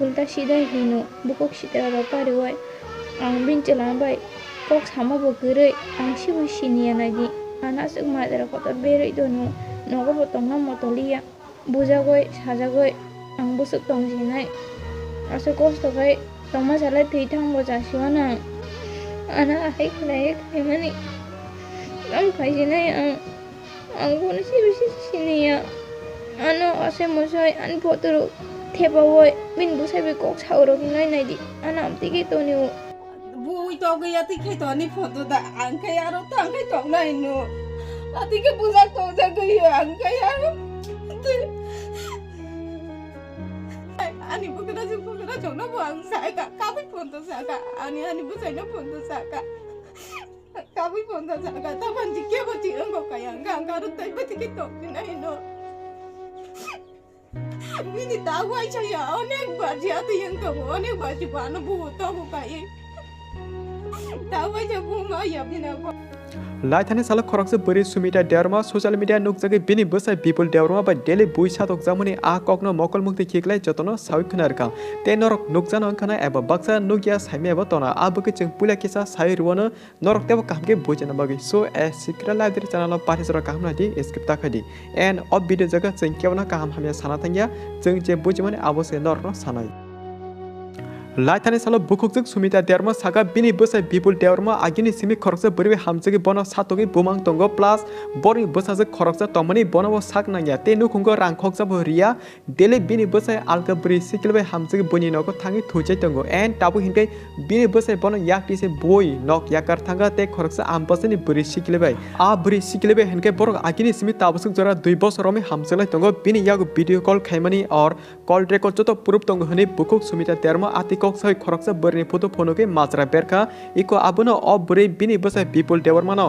उल्टा सीधा हिनु बुकok sitra bakpar wai ang bin celan bai kok sama bogere ang si sini anagi anak sek madara kotor bere donu nogo botong na motolia buja goi saja goi ang busuk tong jinai ase kosto kai toma sala tithang boja siwana ana hai khlai mani ang kai jinai ang gona si sini ya ano ase mosai an poturu theba woi min busai be kok sauro ginai nai di ana amti ki to ni Boui to gaya ti khai to ni photo da ang khai aro to ang khai tong nai no ati ke puja to ja gaya ang khai aro ani bukana jong na buang sa ka bi phone to sa ka ani busai na phone to sa ka bi phone to sa ka ta ban ji ke ba ji ang ko kaya ang ka ro tai ba ti ki to ni nai no Mini tahu aja ya, onek baju atau yang kamu onek baju mana buat tahu kayak tahu aja bunga ya bina apa. लाइथाने साल खरकसे बरी Sumita देवरमा social media नुकजगे बिनि बसाय पिपल देवरमा बा daily Bui सातक जामनि आ ककनो मकल मुक्ति खिकलाय जतनो सावि खनारका ते नरक नुकजान अंखना एबा बक्सा नुगिया साइमे एबा तना आबके जों पुला केसा साइ रुवनो नरक तेबो कामके बुजना बगै सो ए सिक्रेट लाइब्रेरी चैनल पार्टिसरा कामना दि स्क्रिप्ट ताखदि एन्ड अफ भिडियो जगा जों केवना काम हामिया साना थांगिया जों जे बुजिमाने आबसे नरक सानाय लाइथाने सालो बुकुकजक सुमिता देवरमा सागा बिनि बसाय बिपुल देवरमा आगिनि सिमि खरकसे बरिबे हामजगे बन सातोगि बुमांग तंगो प्लस बरि बसाजक खरकसे तमनि बनबो साक नांगिया ते नुखुंगो रांखकजाबो रिया डेले बिनि बसाय आलका बरि सिकिलबे हामजगे बनि नको थांगि थुजै तंगो एन टाबु हिंके बिनि बसाय बन याकटिसे बोई नक याकार थांगा ते खरकसे आमबसनि बरि सिकिलबे आ बरि सिकिलबे हेनके बर आगिनि सिमि ताबसक जरा 2 बसरमे हामजगलाय तंगो बिनि यागो भिडियो कॉल खाइमानि और कॉल रेकॉर्ड जतो प्रूफ तंगो हनि बुकुक सुमिता देवरमा आति सय खरकसा बरनि फोटो फोनोके माजरा बेरखा इको आबनो अ बरै बिनि बसाय बिपुल देवरमानो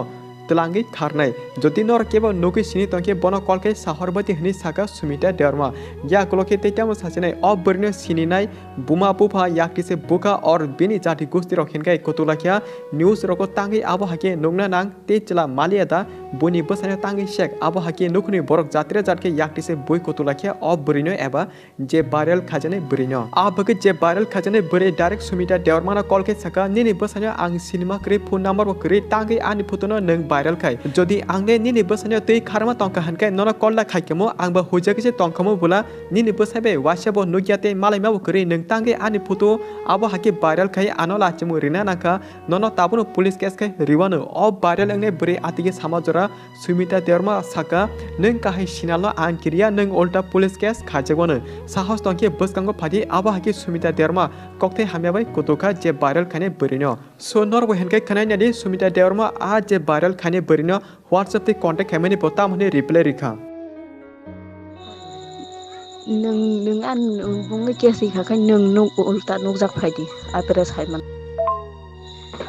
तलांगि खारनाय जति नर केबो नोके सिनि तंके बन कलके साहरबती हनि साका सुमिता देवरमा या कलके तेताम सासिनाय अ बरनि सिनिनाय बुमा पुफा याकटिसे बुका और बिनि जाति गोष्ठी रखिनकाय कतुलाखिया न्यूज रको तांगि आबो हाके नंगना नांग तेचला मालियादा बनि बसाय तांगि शेक आबो हाके नखुनि बरक जात्रे जातके याकटिसे बुइ कतुलाखिया अ बरनि एबा जे भाइरल खाजने बरिनो आबके जे भाइरल खाजने बरे डाइरेक्ट सुमिता देवरमाना कलके साका निनि बसाय आं सिनेमा करे फोन नम्बर करे तांगि आनि फोटोनो नों भाइरल खाय जदि आंने निनि बसाय तै खारमा तंका हनकाय नना कलला खायकेमो आंबा होजाकिसे तंखमो बुला निनि बसायबे वासेबो नुगियाते मालायमाबो करे नों तांगे आनि फोटो आबो हाके भाइरल खाय आनो लाचमु रिना नाका नना ताबनो पुलिस केस खाय रिवानो अ भाइरल अंगने बरे आतिगे समाजरा सुमिता देवरमा साका नों काहे सिनालनो आंकिरिया नों उल्टा पुलिस केस खाजगोनो साहस तंके बसकांगो फादि आबो हाके सुमिता देवरमा कक्ते हामियाबाय कोतोका जे भाइरल खाने बरिनो सो नरबो हेनकाय खनायनादि सुमिता देवरमा आ जे भाइरल खाने बरिनो WhatsApp ते कांटेक्ट खायमानि बोता मने रिप्लाय रिखा नों आन बुंगे केसि खाखाय नों उल्टा नगजाक फायदि आपर सायमान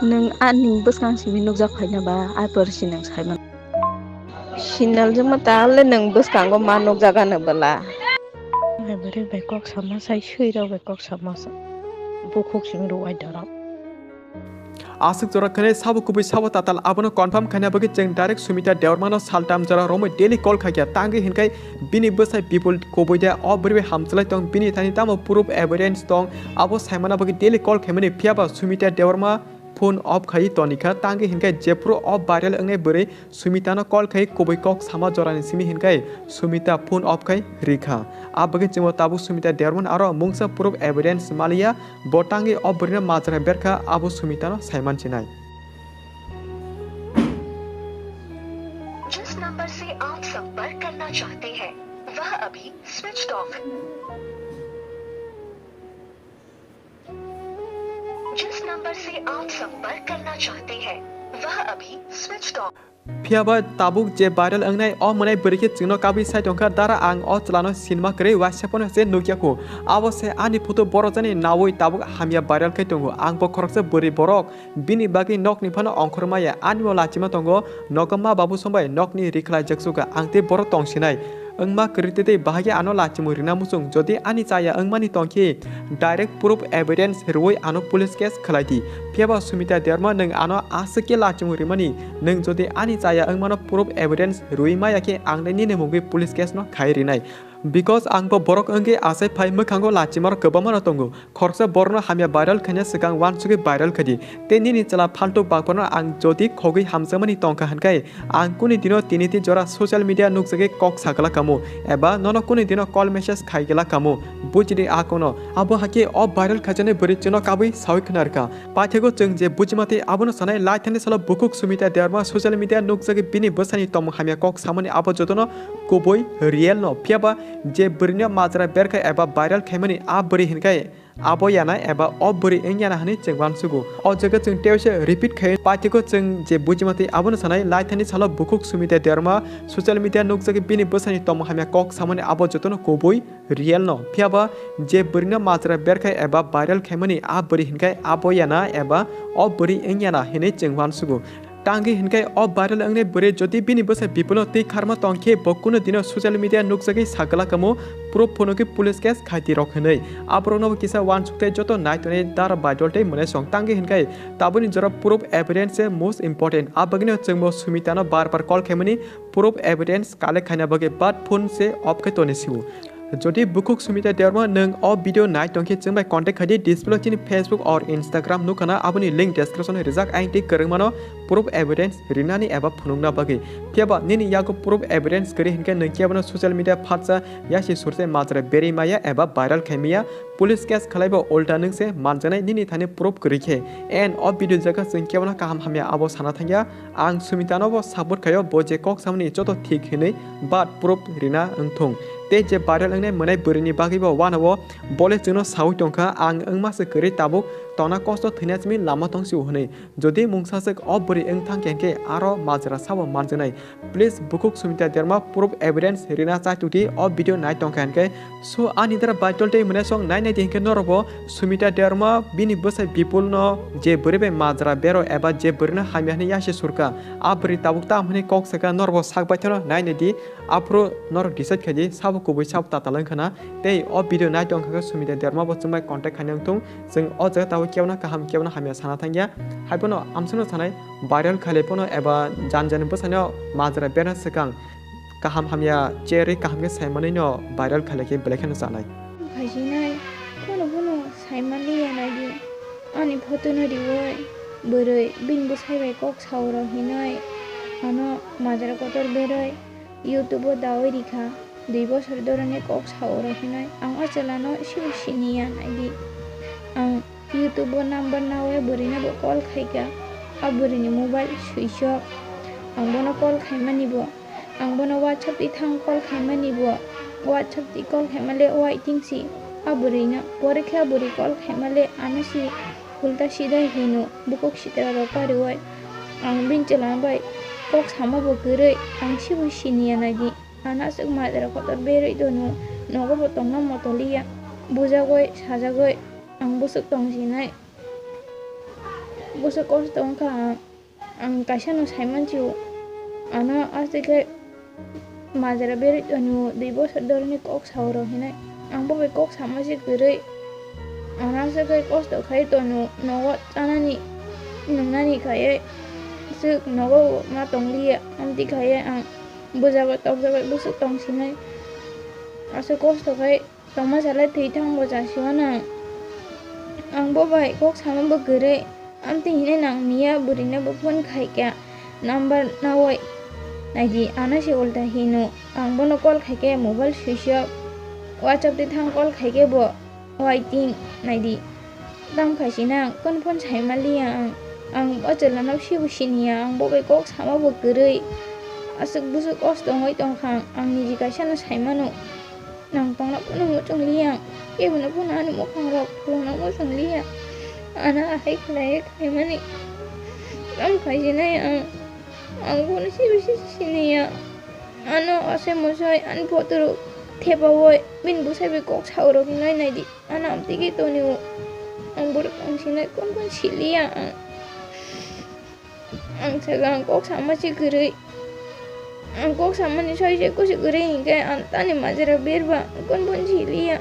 नों आननि बसकांसिमि नगजाक फायनाबा आपर सिनों सायमान सिनाल जमा ताले नों बसकांगो मा नगजागानो बला बेरे बेकक समासाय सैराव बेकक समासा बुखुकसिम रुवाय दरा आसक जरा खने साबु कुबि साबु ताताल आबनो कन्फर्म खाना बगे जों डाइरेक्ट सुमिता देवरमानो सालटाम जरा रोमै डेली कॉल खाया तांगे हिनकाय बिनि बसाय पिपल कोबैदा अ बरिबे हामचलाय तंग बिनि थानि तामो प्रूफ एविडेंस तंग आबो सायमाना बगे डेली कॉल खायमानि फियाबा सुमिता देवरमा फोन ऑफ खाई तनिका तांगे हिनकाय जेप्रो ऑफ भाइरल अंगने बरे सुमितानो कॉल खाई कोबै कक सामा जरानि सिमि हिनकाय सुमिता फोन ऑफ खाई रिखा आ बगे जों ताबु सुमिता देवरमान आरो मुंसा प्रूफ एविडेंस मालिया बोटांगे ऑफ बरिनो माजरा बेरखा आबु सुमितानो सायमान चिनाय जिस नंबर से आप संपर्क करना चाहते हैं वह अभी स्विच ऑफ जिस नंबर से आप संपर्क करना चाहते हैं वह अभी स्विच ऑफ फियाबा ताबुक जे भाइरल अंगनाय अ मनाय बरिके चिनो काबि साइ टंका दारा आं अ चलानो सिनेमा करे वासेपन से नुकियाको आवसे आनि फोटो बरजानि नावै ताबुक हामिया भाइरल कै तंगो आं बखरकसे बरि बरक बिनि बागै नकनि फानो अंखरमाया आनिमो लाचिमा तंगो नगमा बाबु संबाय नकनि रिखला जक्सुगा आंते बर तंसिनाय अंगमा करिते बाहागे आनो लाचिमु रिना मुसुं जदि आनि चाया अंगमानि तंखि डाइरेक्ट प्रूफ एविडेंस रोय आनो पुलिस केस खलाइति फियाबा सुमिता देवरमा नों आनो आसके लाचिमु रिमानि नों जदि आनि चाया अंगमानो प्रूफ एविडेंस रोय मायाके आंनि नेमुगै पुलिस केस न खायरिनाय because angbo borok angge asai phai mokhango lachimar kobamano tongo khorsa borno hamya viral khanya sikang wan sugi viral khadi teni ni chala phalto bakparno ang jodi khogi hamsamani tongkha hankai ang kuni dino tiniti jora social media nuksage kok sakala kamu eba nono kuni dino call message khaigela kamu bujidi akono abo hake o viral khajane buri chino kabui sawi khnarka pathego chung je bujimate abono sanai laithani sala bukuk sumita derma social media nuksage bini bosani tom hamya kok samani abo jodono koboi real no phiaba je burnya majra berka eba viral khaimani a buri hinkai abo yana eba o buri engyana hani chengwan sugu o jaga chung tewse repeat khai pathego chung je bujimate abono sanai laithani sala bukuk sumita derma social media nuksage bini bosani tom hamya kok samani abo jodono koboi real no phiaba je burnya majra berka eba viral khaimani a buri hinkai abo yana eba o buri engyana hini chengwan sugu tangi hinkai o viral angne bure jodi bini bose bipulo ti kharma tongkhe bokuno dino social media nuksagi sakala kamo pro phonoki police case khaiti rokhnei aprono kisa wan sukte joto naitone dar bajolte mone song tangi hinkai tabuni jora proof evidence most important abagino chengmo sumita no bar call khemani proof evidence kale khana bage bat phone se off ke tone siu jodi bukuk sumita derma nang o video night tongke chengbai contact khadi display chini Facebook or Instagram no kana abuni link description rizak ainti kerengmano proof evidence rinani eba phunungna bage piaba nini yago proof evidence kari hinka nangkiabano social media phatsa yashi surse matra beri maya eba viral khemia police case khalaiba olta ningse manjanai nini thani proof karikhe and o video jaga chengkiabano kaham hamya abo sana thangya ang sumita no bo support khayo boje kok samni joto thik hinei but proof rina angthong te je viral angne monai burini bagibo wanabo bole chino sawi tongkha ang angma se kari tabuk tona kosto thinachmi lama tongsi hone jodi mungsa se o buri ang thangkenke aro majra sabo manjanai please bukuk sumita derma proof evidence rina cha tuti o video nai tongkhanke so anidara baitolte mone song nai nai denke norobo sumita derma bini bosai people no je buribe majra bero eba je burina hamyani yashi surka abri tabuk ta mone kok saka norbo sakbaitero nai nai di apro nor decide khaji sabo kubui sab tatalang khana tei o video nai tongkha sumita derma bo chungbai contact khanang tung jeng o jaga taw keuna kaham keuna hamya sana thangya haipono amsono sanai viral khalepono eba janjan bosano majra bera sekang kaham hamya cherry kaham ke saimani no viral khaleke belekhan sanai khajinai kono saimali yanagi ani photo no diwoi boroi bin busaibai kok sauro hinai ano majra kotor beroi YouTube dawai rikha 2 বছর ধরে cock Saura হিনাই আং আচলানো শিবশিনিয়া নাইদি আং YouTube number নাওয়ে বরিনা বো call খাইকা আবরিনি mobile switch off আং বনো call খাইমানিব আং বনো WhatsApp তি থাং কল খাইমানিব WhatsApp তি কল খাইমালে ওয়াইটিংসি আবরিনা পরীক্ষা বরি কল খাইমালে আনাসি উল্টা সিধা হিনো বুকক সিতরা রপারে ওই আং বিন চলাবাই কক সামাবো গরে আং শিবশিনিয়া নাইদি anak sek madara kotor beri dono nogo potong no motolia bujagoi sajagoi ang busuk tong sinai busuk kos tong ka ang kasha no saiman chiu ana asike madara beri dono 2 বছর ধরে kok sauro hinai ang bobe kok samasi gere ana sek kos to khai dono nogo anani nunani khaye sek nogo ma tonglia amti khaye ang bujago tokjago busuk tong sinai ase kosto khai tongma sala thithang boja siwana ang bobai kok sama begere amti hine nang nia burina bo phone khai kya number nawoi naidi anase ulta hino ang bono call khai ke mobile switch off WhatsApp ti thang call khai ke bo waiting naidi dam khai sina kon phone sai malia ang ochela na sibusinia ang bobai kok sama begere asuk busuk kos dongoi tongkhang ang ni jika sana saimano nang tongna puno mo liang e buna puna ani mo khang rok puno mo liang ana hai khlai mani am khai jina ang puno sini ya ana ase mo soi an potro theba woi bin busai be kok sauro nai nai di ana am tigi to ni ang bur ang sinai kon silia ang sagang kok sama si gere ang kok sama ni soi je ko si gere hingga antani majra berba kon silia